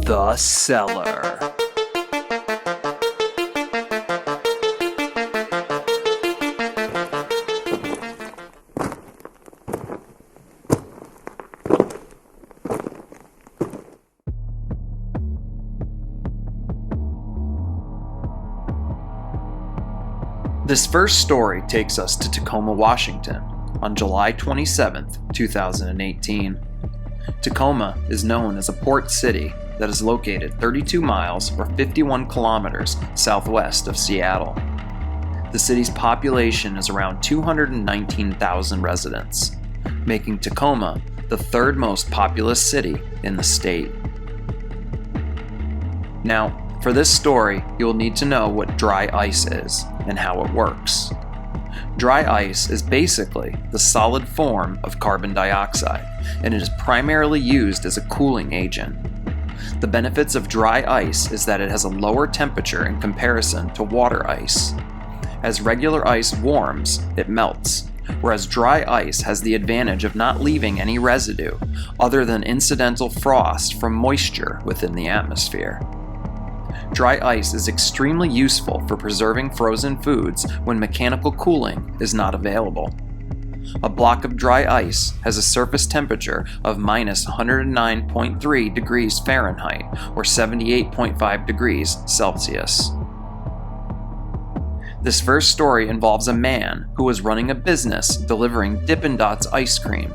The Cellar. This first story takes us to Tacoma, Washington, on July 27, 2018. Tacoma is known as a port city that is located 32 miles or 51 kilometers southwest of Seattle. The city's population is around 219,000 residents, making Tacoma the third most populous city in the state. Now, for this story, you will need to know what dry ice is and how it works. Dry ice is basically the solid form of carbon dioxide, and it is primarily used as a cooling agent. The benefits of dry ice is that it has a lower temperature in comparison to water ice. As regular ice warms, it melts, whereas dry ice has the advantage of not leaving any residue other than incidental frost from moisture within the atmosphere. Dry ice is extremely useful for preserving frozen foods when mechanical cooling is not available. A block of dry ice has a surface temperature of minus 109.3 degrees Fahrenheit or 78.5 degrees Celsius. This first story involves a man who was running a business delivering Dippin' Dots ice cream.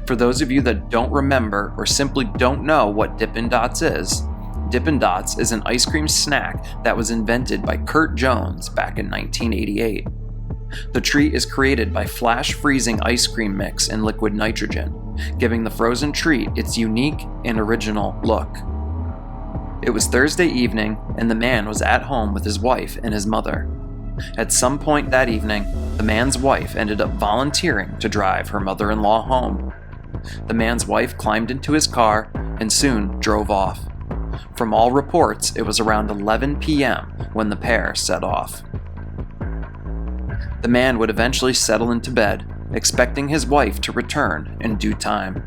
For those of you that don't remember or simply don't know what Dippin' Dots is, Dippin' Dots is an ice cream snack that was invented by Kurt Jones back in 1988. The treat is created by flash freezing ice cream mix in liquid nitrogen, giving the frozen treat its unique and original look. It was Thursday evening, and the man was at home with his wife and his mother. At some point that evening, the man's wife ended up volunteering to drive her mother-in-law home. The man's wife climbed into his car and soon drove off. From all reports, it was around 11 p.m. when the pair set off. The man would eventually settle into bed, expecting his wife to return in due time.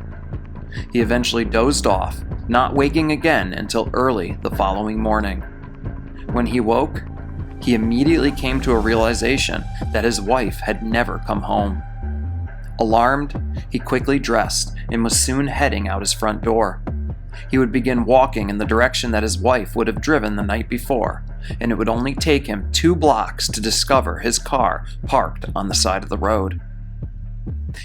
He eventually dozed off, not waking again until early the following morning. When he woke, he immediately came to a realization that his wife had never come home. Alarmed, he quickly dressed and was soon heading out his front door. He would begin walking in the direction that his wife would have driven the night before, and it would only take him 2 blocks to discover his car parked on the side of the road.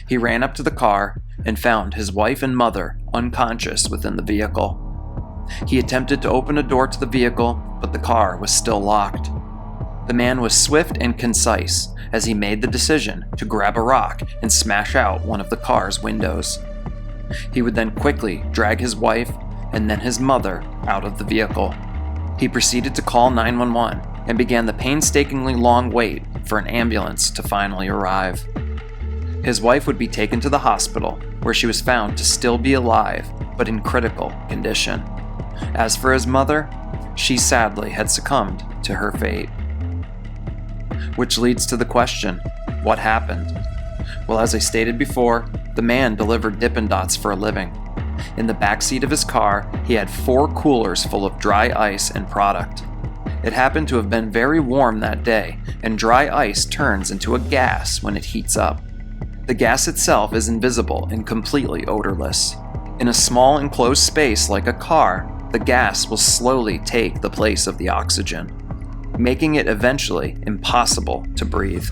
He ran up to the car and found his wife and mother unconscious within the vehicle. He attempted to open a door to the vehicle, but the car was still locked. The man was swift and concise as he made the decision to grab a rock and smash out one of the car's windows. He would then quickly drag his wife and then his mother out of the vehicle. He proceeded to call 911 and began the painstakingly long wait for an ambulance to finally arrive. His wife would be taken to the hospital, where she was found to still be alive, but in critical condition. As for his mother, she sadly had succumbed to her fate. Which leads to the question, what happened? Well, as I stated before, the man delivered Dippin' Dots for a living. In the backseat of his car, he had 4 coolers full of dry ice and product. It happened to have been very warm that day, and dry ice turns into a gas when it heats up. The gas itself is invisible and completely odorless. In a small enclosed space like a car, the gas will slowly take the place of the oxygen, making it eventually impossible to breathe.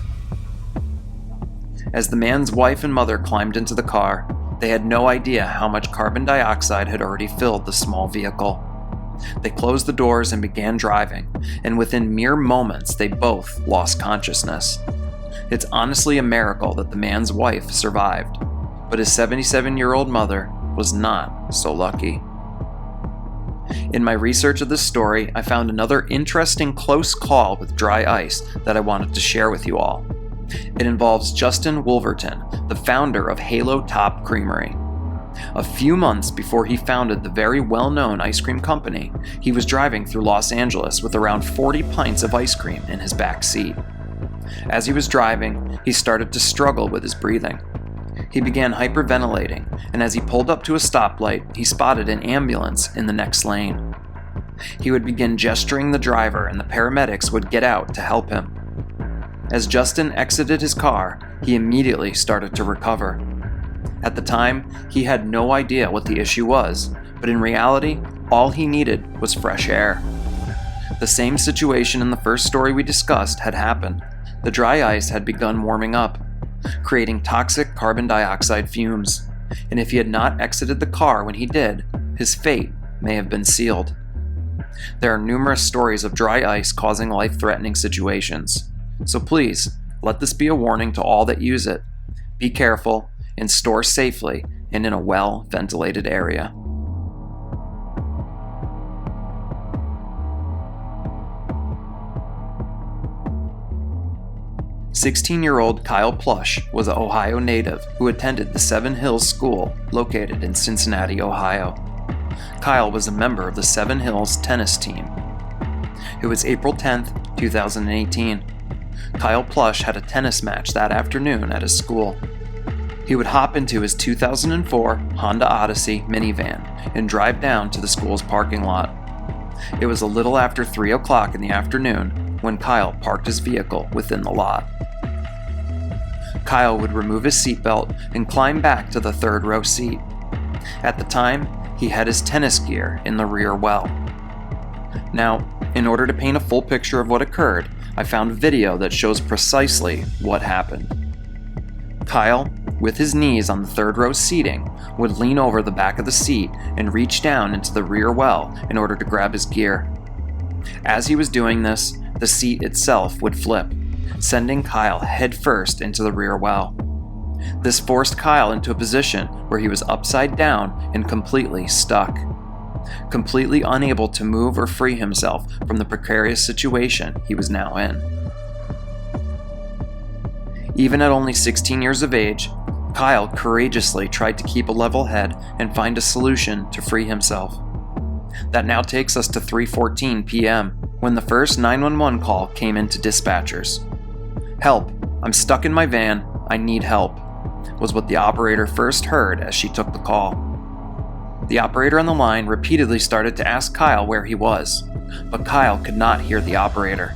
As the man's wife and mother climbed into the car, they had no idea how much carbon dioxide had already filled the small vehicle. They closed the doors and began driving, and within mere moments they both lost consciousness. It's honestly a miracle that the man's wife survived, but his 77-year-old mother was not so lucky. In my research of this story, I found another interesting close call with dry ice that I wanted to share with you all. It involves Justin Wolverhampton, the founder of Halo Top Creamery. A few months before he founded the very well-known ice cream company, he was driving through Los Angeles with around 40 pints of ice cream in his back seat. As he was driving, he started to struggle with his breathing. He began hyperventilating, and as he pulled up to a stoplight, he spotted an ambulance in the next lane. He would begin gesturing the driver, and the paramedics would get out to help him. As Justin exited his car, he immediately started to recover. At the time, he had no idea what the issue was, but in reality, all he needed was fresh air. The same situation in the first story we discussed had happened. The dry ice had begun warming up, creating toxic carbon dioxide fumes, and if he had not exited the car when he did, his fate may have been sealed. There are numerous stories of dry ice causing life-threatening situations, so please, let this be a warning to all that use it. Be careful and store safely and in a well-ventilated area. "16-year-old Kyle Plush was an Ohio native who attended the Seven Hills School located in Cincinnati, Ohio. Kyle was a member of the Seven Hills tennis team. It was April 10, 2018. Kyle Plush had a tennis match that afternoon at his school. He would hop into his 2004 Honda Odyssey minivan and drive down to the school's parking lot. It was a little after 3 o'clock in the afternoon when Kyle parked his vehicle within the lot. Kyle would remove his seatbelt and climb back to the third row seat. At the time, he had his tennis gear in the rear well. Now, in order to paint a full picture of what occurred, I found video that shows precisely what happened. Kyle, with his knees on the third row seating, would lean over the back of the seat and reach down into the rear well in order to grab his gear. As he was doing this, the seat itself would flip, sending Kyle headfirst into the rear well. This forced Kyle into a position where he was upside down and completely stuck, completely unable to move or free himself from the precarious situation he was now in. Even at only 16 years of age, Kyle courageously tried to keep a level head and find a solution to free himself. That now takes us to 3:14 p.m., when the first 911 call came into dispatchers. "Help, I'm stuck in my van, I need help," was what the operator first heard as she took the call. The operator on the line repeatedly started to ask Kyle where he was, but Kyle could not hear the operator.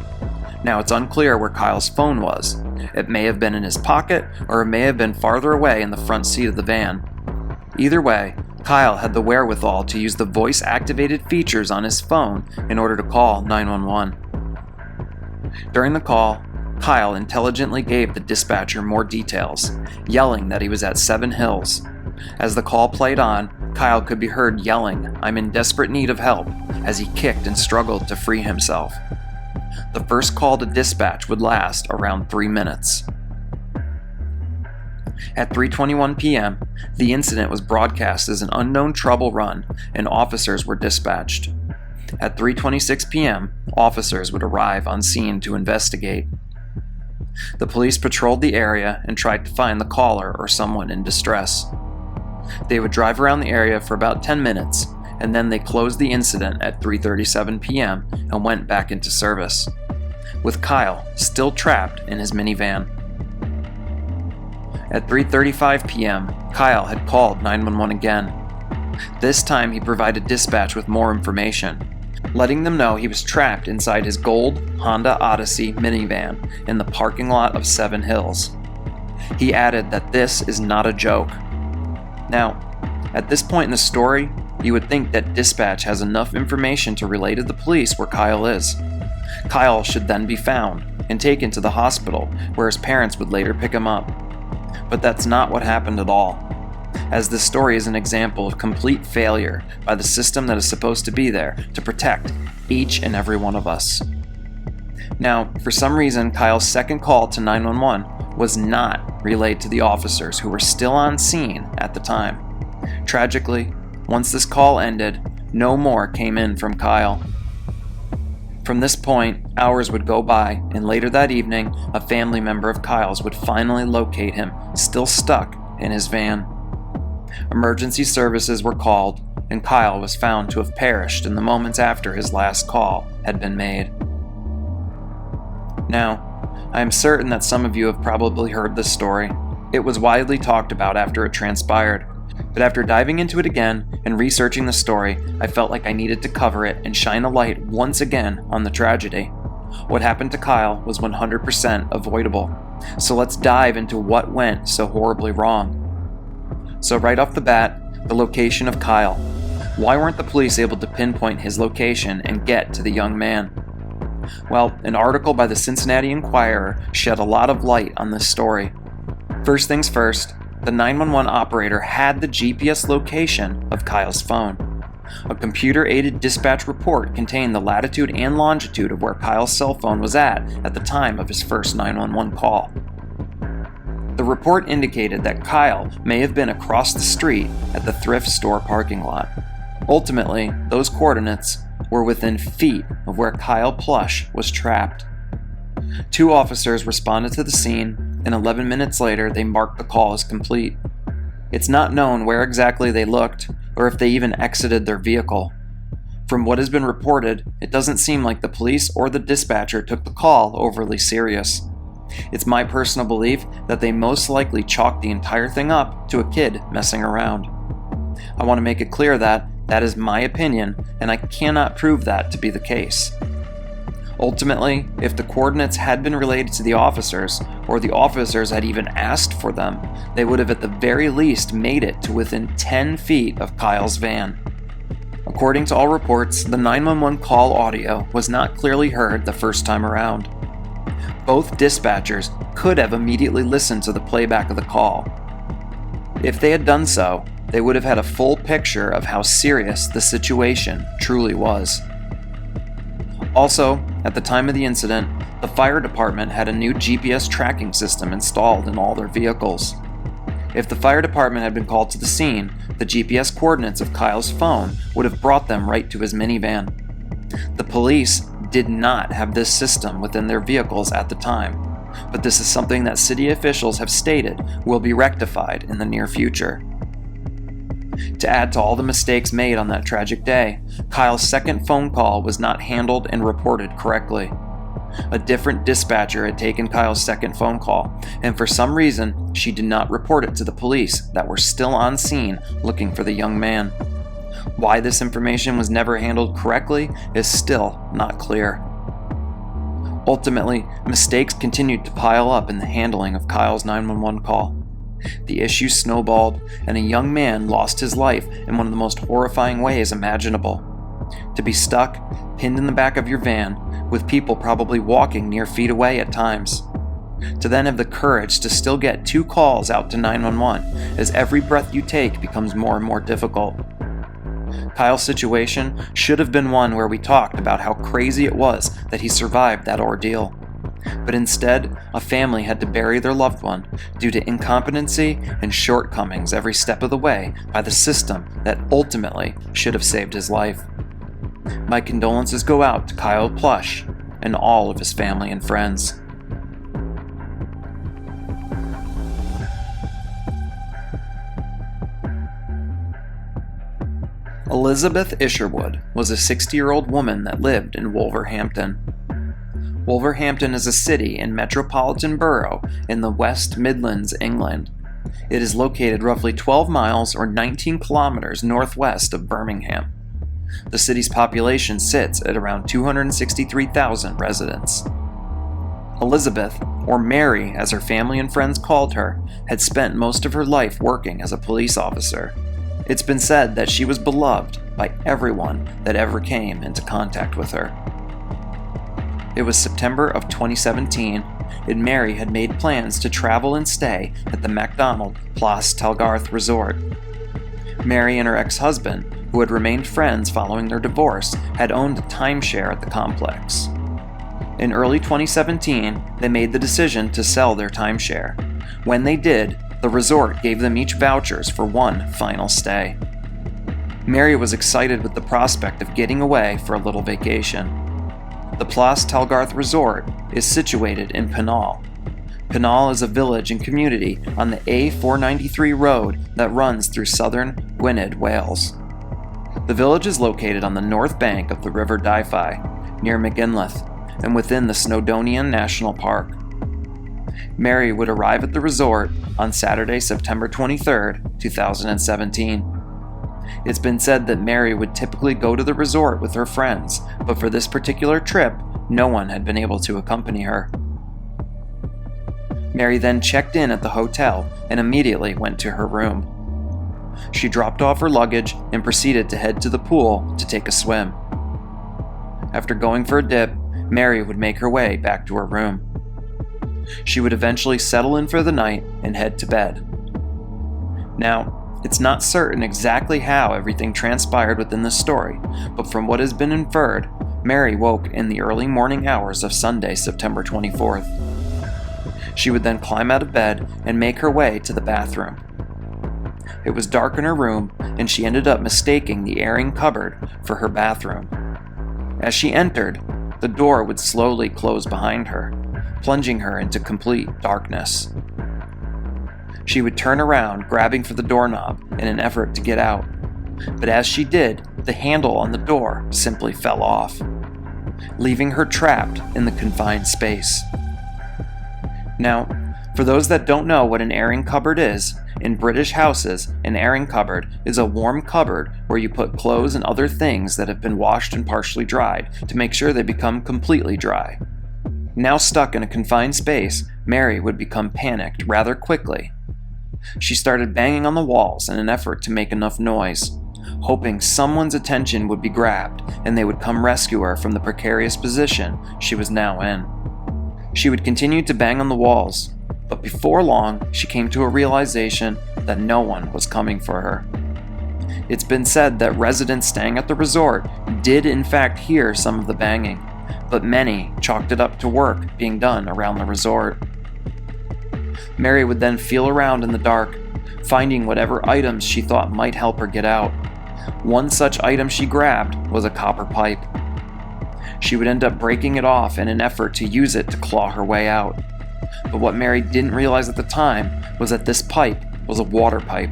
Now it's unclear where Kyle's phone was. It may have been in his pocket, or it may have been farther away in the front seat of the van. Either way, Kyle had the wherewithal to use the voice-activated features on his phone in order to call 911. During the call, Kyle intelligently gave the dispatcher more details, yelling that he was at Seven Hills. As the call played on, Kyle could be heard yelling, "I'm in desperate need of help," as he kicked and struggled to free himself. The first call to dispatch would last around 3 minutes. At 3:21 p.m., the incident was broadcast as an unknown trouble run, and officers were dispatched. At 3:26 p.m., officers would arrive on scene to investigate. The police patrolled the area and tried to find the caller or someone in distress. They would drive around the area for about 10 minutes, and then they closed the incident at 3:37 p.m. and went back into service, with Kyle still trapped in his minivan. At 3:35 p.m., Kyle had called 911 again. This time he provided dispatch with more information, letting them know he was trapped inside his gold Honda Odyssey minivan in the parking lot of Seven Hills. He added that this is not a joke. Now, at this point in the story, you would think that dispatch has enough information to relay to the police where Kyle is. Kyle should then be found and taken to the hospital, where his parents would later pick him up. But that's not what happened at all, as this story is an example of complete failure by the system that is supposed to be there to protect each and every one of us. Now, for some reason, Kyle's second call to 911 was not relayed to the officers who were still on scene at the time. Tragically, once this call ended, no more came in from Kyle. From this point, hours would go by, and later that evening, a family member of Kyle's would finally locate him, still stuck in his van. Emergency services were called, and Kyle was found to have perished in the moments after his last call had been made. Now, I am certain that some of you have probably heard this story. It was widely talked about after it transpired, but after diving into it again and researching the story, I felt like I needed to cover it and shine a light once again on the tragedy. What happened to Kyle was 100% avoidable, so let's dive into what went so horribly wrong. So right off the bat, the location of Kyle. Why weren't the police able to pinpoint his location and get to the young man? Well, an article by the Cincinnati Enquirer shed a lot of light on this story. First things first, the 911 operator had the GPS location of Kyle's phone. A computer-aided dispatch report contained the latitude and longitude of where Kyle's cell phone was at the time of his first 911 call. The report indicated that Kyle may have been across the street at the thrift store parking lot. Ultimately, those coordinates were within feet of where Kyle Plush was trapped. 2 officers responded to the scene, and 11 minutes later they marked the call as complete. It's not known where exactly they looked, or if they even exited their vehicle. From what has been reported, it doesn't seem like the police or the dispatcher took the call overly serious. It's my personal belief that they most likely chalked the entire thing up to a kid messing around. I want to make it clear that is my opinion, and I cannot prove that to be the case. Ultimately, if the coordinates had been related to the officers, or the officers had even asked for them, they would have at the very least made it to within 10 feet of Kyle's van. According to all reports, the 911 call audio was not clearly heard the first time around. Both dispatchers could have immediately listened to the playback of the call. If they had done so, they would have had a full picture of how serious the situation truly was. Also, at the time of the incident, the fire department had a new GPS tracking system installed in all their vehicles. If the fire department had been called to the scene, the GPS coordinates of Kyle's phone would have brought them right to his minivan. The police did not have this system within their vehicles at the time, but this is something that city officials have stated will be rectified in the near future. To add to all the mistakes made on that tragic day, Kyle's second phone call was not handled and reported correctly. A different dispatcher had taken Kyle's second phone call, and for some reason, she did not report it to the police that were still on scene looking for the young man. Why this information was never handled correctly is still not clear. Ultimately, mistakes continued to pile up in the handling of Kyle's 911 call. The issue snowballed, and a young man lost his life in one of the most horrifying ways imaginable. To be stuck, pinned in the back of your van, with people probably walking near feet away at times. To then have the courage to still get 2 calls out to 911, as every breath you take becomes more and more difficult. Kyle's situation should have been one where we talked about how crazy it was that he survived that ordeal. But instead, a family had to bury their loved one due to incompetency and shortcomings every step of the way by the system that ultimately should have saved his life. My condolences go out to Kyle Plush and all of his family and friends. Elizabeth Isherwood was a 60-year-old woman that lived in Wolverhampton. Wolverhampton is a city and metropolitan borough in the West Midlands, England. It is located roughly 12 miles or 19 kilometers northwest of Birmingham. The city's population sits at around 263,000 residents. Elizabeth, or Mary as her family and friends called her, had spent most of her life working as a police officer. It's been said that she was beloved by everyone that ever came into contact with her. It was September of 2017, and Mary had made plans to travel and stay at the MacDonald Plas Talgarth resort. Mary and her ex-husband, who had remained friends following their divorce, had owned a timeshare at the complex. In early 2017, they made the decision to sell their timeshare. When they did, the resort gave them each vouchers for one final stay. Mary was excited with the prospect of getting away for a little vacation. The Plas Talgarth Resort is situated in Plas. Plas is a village and community on the A493 road that runs through southern Gwynedd, Wales. The village is located on the north bank of the River Dyfi, near Machynlleth, and within the Snowdonian National Park. Mary would arrive at the resort on Saturday, September 23, 2017. It's been said that Mary would typically go to the resort with her friends, but for this particular trip, no one had been able to accompany her. Mary then checked in at the hotel and immediately went to her room. She dropped off her luggage and proceeded to head to the pool to take a swim. After going for a dip, Mary would make her way back to her room. She would eventually settle in for the night and head to bed. Now, it's not certain exactly how everything transpired within the story, but from what has been inferred, Mary woke in the early morning hours of Sunday, September 24th. She would then climb out of bed and make her way to the bathroom. It was dark in her room, and she ended up mistaking the airing cupboard for her bathroom. As she entered, the door would slowly close behind her, plunging her into complete darkness. She would turn around, grabbing for the doorknob in an effort to get out, but as she did, the handle on the door simply fell off, leaving her trapped in the confined space. Now, for those that don't know what an airing cupboard is, in British houses, an airing cupboard is a warm cupboard where you put clothes and other things that have been washed and partially dried to make sure they become completely dry. Now stuck in a confined space, Mary would become panicked rather quickly. She started banging on the walls in an effort to make enough noise, hoping someone's attention would be grabbed and they would come rescue her from the precarious position she was now in. She would continue to bang on the walls, but before long, she came to a realization that no one was coming for her. It's been said that residents staying at the resort did in fact hear some of the banging, but many chalked it up to work being done around the resort. Mary would then feel around in the dark, finding whatever items she thought might help her get out. One such item she grabbed was a copper pipe. She would end up breaking it off in an effort to use it to claw her way out. But what Mary didn't realize at the time was that this pipe was a water pipe.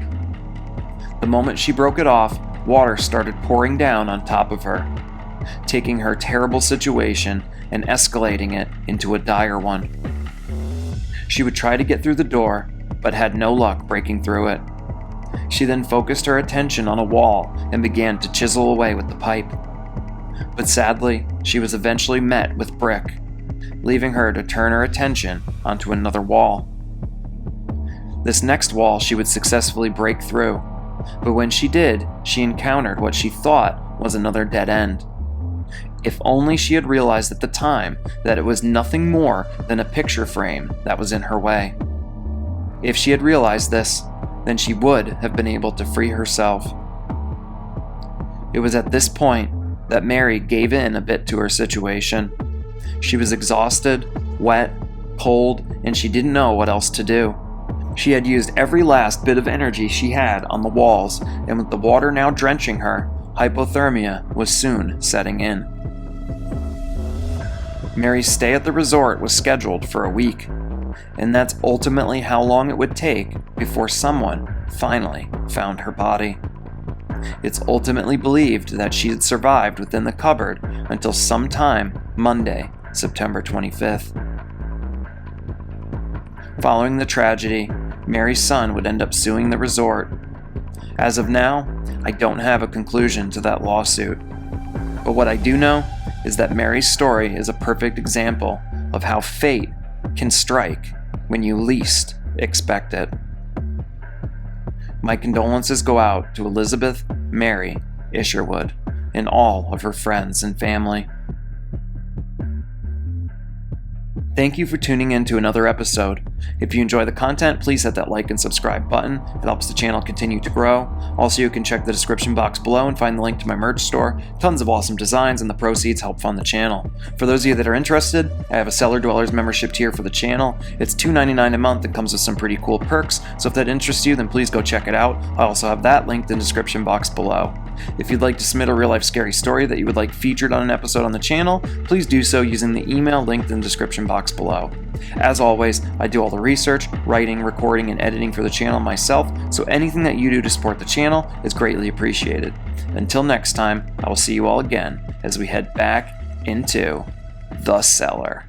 The moment she broke it off, water started pouring down on top of her, taking her terrible situation and escalating it into a dire one. She would try to get through the door, but had no luck breaking through it. She then focused her attention on a wall and began to chisel away with the pipe. But sadly, she was eventually met with brick, leaving her to turn her attention onto another wall. This next wall she would successfully break through, but when she did, she encountered what she thought was another dead end. If only she had realized at the time that it was nothing more than a picture frame that was in her way. If she had realized this, then she would have been able to free herself. It was at this point that Mary gave in a bit to her situation. She was exhausted, wet, cold, and she didn't know what else to do. She had used every last bit of energy she had on the walls, and with the water now drenching her, hypothermia was soon setting in. Mary's stay at the resort was scheduled for a week, and that's ultimately how long it would take before someone finally found her body. It's ultimately believed that she had survived within the cupboard until sometime Monday, September 25th. Following the tragedy, Mary's son would end up suing the resort. As of now, I don't have a conclusion to that lawsuit. But what I do know is that Mary's story is a perfect example of how fate can strike when you least expect it. My condolences go out to Elizabeth Mary Isherwood and all of her friends and family. Thank you for tuning in to another episode. If you enjoy the content, please hit that like and subscribe button. It helps the channel continue to grow. Also, you can check the description box below and find the link to my merch store. Tons of awesome designs, and the proceeds help fund the channel. For those of you that are interested, I have a Cellar Dwellers membership tier for the channel. It's $2.99 a month and comes with some pretty cool perks, so if that interests you, then please go check it out. I also have that linked in the description box below. If you'd like to submit a real-life scary story that you would like featured on an episode on the channel, please do so using the email linked in the description box below. As always, I do all the research, writing, recording, and editing for the channel myself, so anything that you do to support the channel is greatly appreciated. Until next time, I will see you all again as we head back into the cellar.